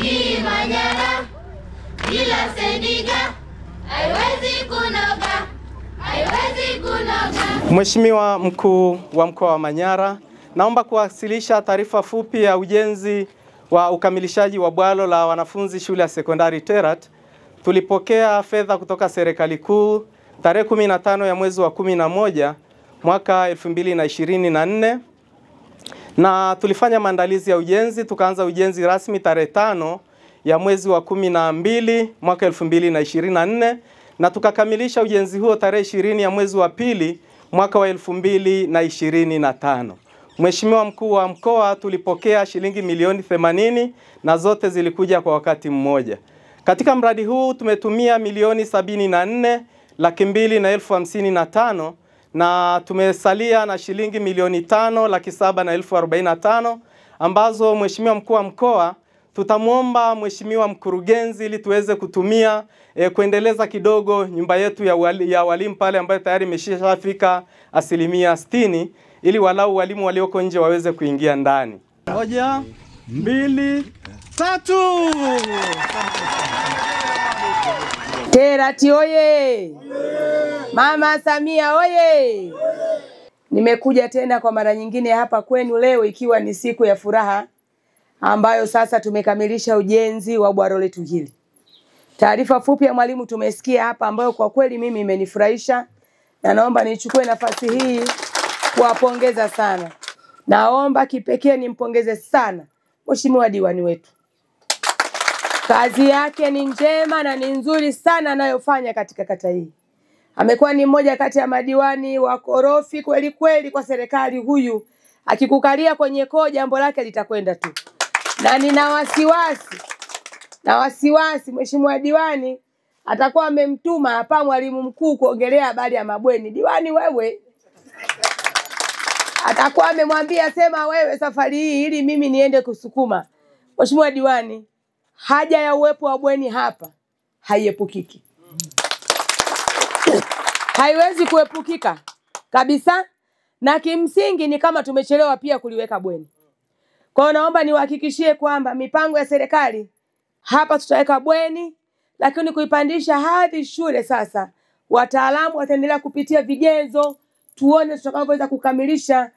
Hii Manyara bila Sendiga haiwezi kunoga, haiwezi kunoga. Mheshimiwa Mkuu wa Mkoa wa Manyara, naomba kuwasilisha taarifa fupi ya ujenzi wa ukamilishaji wa bwalo la wanafunzi shule ya sekondari Terrat. Tulipokea fedha kutoka serikali kuu tarehe 15 ya mwezi wa 11 mwaka 2024 na tulifanya maandalizi ya ujenzi. Tukaanza ujenzi rasmi tarehe 5 ya mwezi wa 12 mwaka 2024 na tukakamilisha ujenzi huo tarehe 20 ya mwezi wa 2 mwaka wa 2025. Mheshimiwa Mkuu wa Mkoa, tulipokea shilingi milioni 80 na zote zilikuja kwa wakati mmoja. Katika mradi huu tumetumia milioni 74,200,055 na tumesalia na shilingi milioni 5,700,045 ambazo Mheshimiwa Mkuu wa Mkoa tutamuomba Mheshimiwa mkurugenzi ili tuweze kutumia kuendeleza kidogo nyumba yetu ya walimu pale ambayo tayari imeshafika 60% ili walau walimu walioko nje waweze kuingia ndani. 1, 2, 3. Terrat oye! Mama Samia oye! Nimekuja tena kwa mara nyingine hapa kwenu leo ikiwa ni siku ya furaha ambayo sasa tumekamilisha ujenzi wa bwalo letu hili. Taarifa fupi ya mwalimu tumesikia hapa ambayo kwa kweli mimi imenifurahisha na naomba nichukue nafasi hii kuwapongeza sana. Naomba kipekee nimpongeze sana Mheshimiwa diwani wetu. Kazi yake ni njema na ni nzuri sana anayofanya katika kata hii. Amekuwa ni mmoja kati ya madiwani wakorofi kweli kweli kwa serikali huyu. Akikukalia kwenye koo jambo lake litakwenda tu. Na nina wasiwasi Mheshimiwa diwani atakuwa amemtuma hapa mwalimu mkuu kuongelea habari ya mabweni. Diwani wewe atakuwa amemwambia sema wewe safari hii ili mimi niende kusukuma. Mheshimiwa diwani, haja ya uwepo wa bweni hapa haiepukiki. Haiwezi kuepukika kabisa, na kimsingi ni kama tumechelewa pia kuliweka bweni. Kwa hiyo naomba niwahakikishie kwamba mipango ya serikali hapa tutaweka bweni, lakini kuipandisha hadhi shule sasa wataalamu wataendelea kupitia vigezo tuone tutakavyoweza kukamilisha.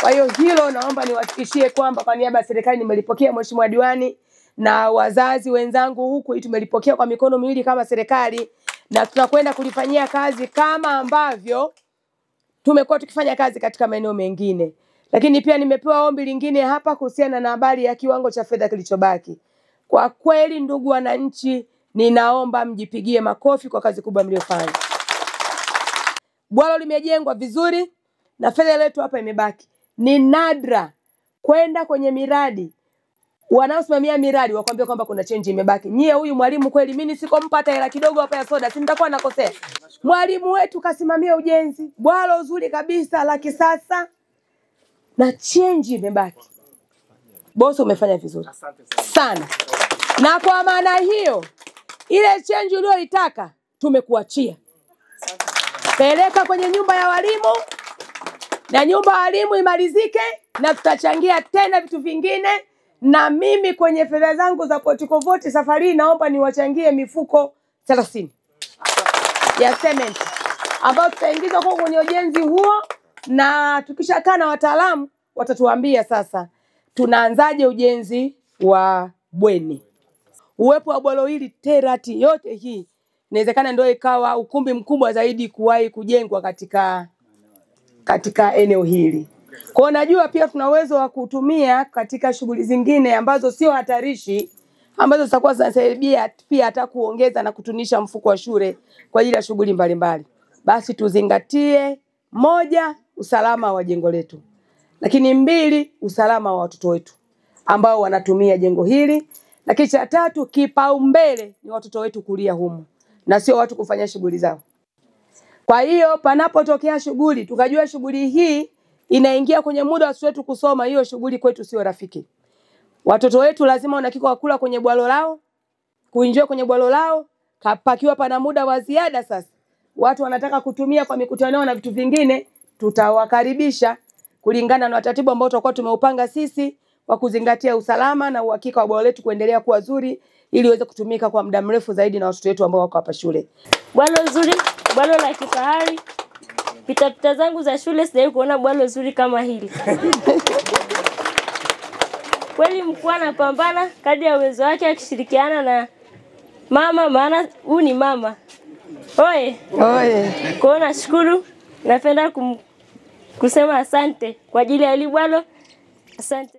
Kwa hiyo hilo naomba niwahakikishie kwamba kwa niaba ya serikali nimelipokea Mheshimiwa diwani na wazazi wenzangu huku tumelipokea kwa mikono miwili kama serikali na tunakwenda kulifanyia kazi kama ambavyo tumekuwa tukifanya kazi katika maeneo mengine. Lakini pia nimepewa ombi lingine hapa kuhusiana na habari ya kiwango cha fedha kilichobaki. Kwa kweli ndugu wananchi, ninaomba mjipigie makofi kwa kazi kubwa mliofanya. Bwalo limejengwa vizuri na fedha letu hapa imebaki. Ni nadra kwenda kwenye miradi wanaosimamia miradi wakwambia kwamba kuna change imebaki. Nyie huyu mwalimu kweli mimi sikompa hata hela kidogo hapa ya soda, si nitakuwa nakosea. Mwalimu wetu kasimamia ujenzi, bwalo zuri kabisa la kisasa na change imebaki. Bosi umefanya vizuri sana. Na kwa maana hiyo ile change uliyoitaka tumekuachia. Peleka kwenye nyumba ya walimu na nyumba ya walimu imalizike na tutachangia tena vitu vingine. Na mimi kwenye fedha zangu za Potiko Vote safari naomba niwachangie mifuko 30 ya cement ambayo tutaingiza kwa kwenye ujenzi huo, na tukishakaa na wataalamu watatuambia sasa tunaanzaje ujenzi wa bweni. Uwepo wa bwalo hili Terrat yote hii inawezekana ndio ikawa ukumbi mkubwa zaidi kuwahi kujengwa katika eneo hili. Kwa najua pia tuna uwezo wa kutumia katika shughuli zingine ambazo sio hatarishi, ambazo zitakuwa zinasaidia pia hata kuongeza na kutunisha mfuko wa shule kwa ajili ya shughuli mbalimbali. Basi tuzingatie 1, usalama wa jengo letu. Lakini 2, usalama wa watoto wetu ambao wanatumia jengo hili. Lakini cha 3, kipaumbele ni watoto wetu kulia humu na sio watu kufanya shughuli zao. Kwa hiyo panapotokea shughuli tukajua shughuli hii inaingia kwenye muda wa watoto wetu kusoma, hiyo shughuli kwetu sio rafiki. Watoto wetu lazima wanakika kula kwenye bwalo lao, kuenjoy kwenye bwalo lao, pakiwa pana muda wa ziada sasa. Watu wanataka kutumia kwa mikutano na vitu vingine, tutawakaribisha kulingana na taratibu ambao tutakuwa tumeupanga sisi. wa kuzingatia usalama na uhakika wa bwalo letu kuendelea kuwa zuri ili iweze kutumika kwa muda mrefu zaidi na watoto wetu ambao wako hapa shule. Bwalo zuri, bwalo la kifahari. Pita zangu za shule sijawahi kuona bwalo zuri kama hili. Kweli mkuu anapambana kadri ya uwezo wake akishirikiana na mama, maana huyu ni mama. Oye. Oye. Kwa hiyo nashukuru, napenda kusema asante kwa ajili ya hili bwalo. Asante.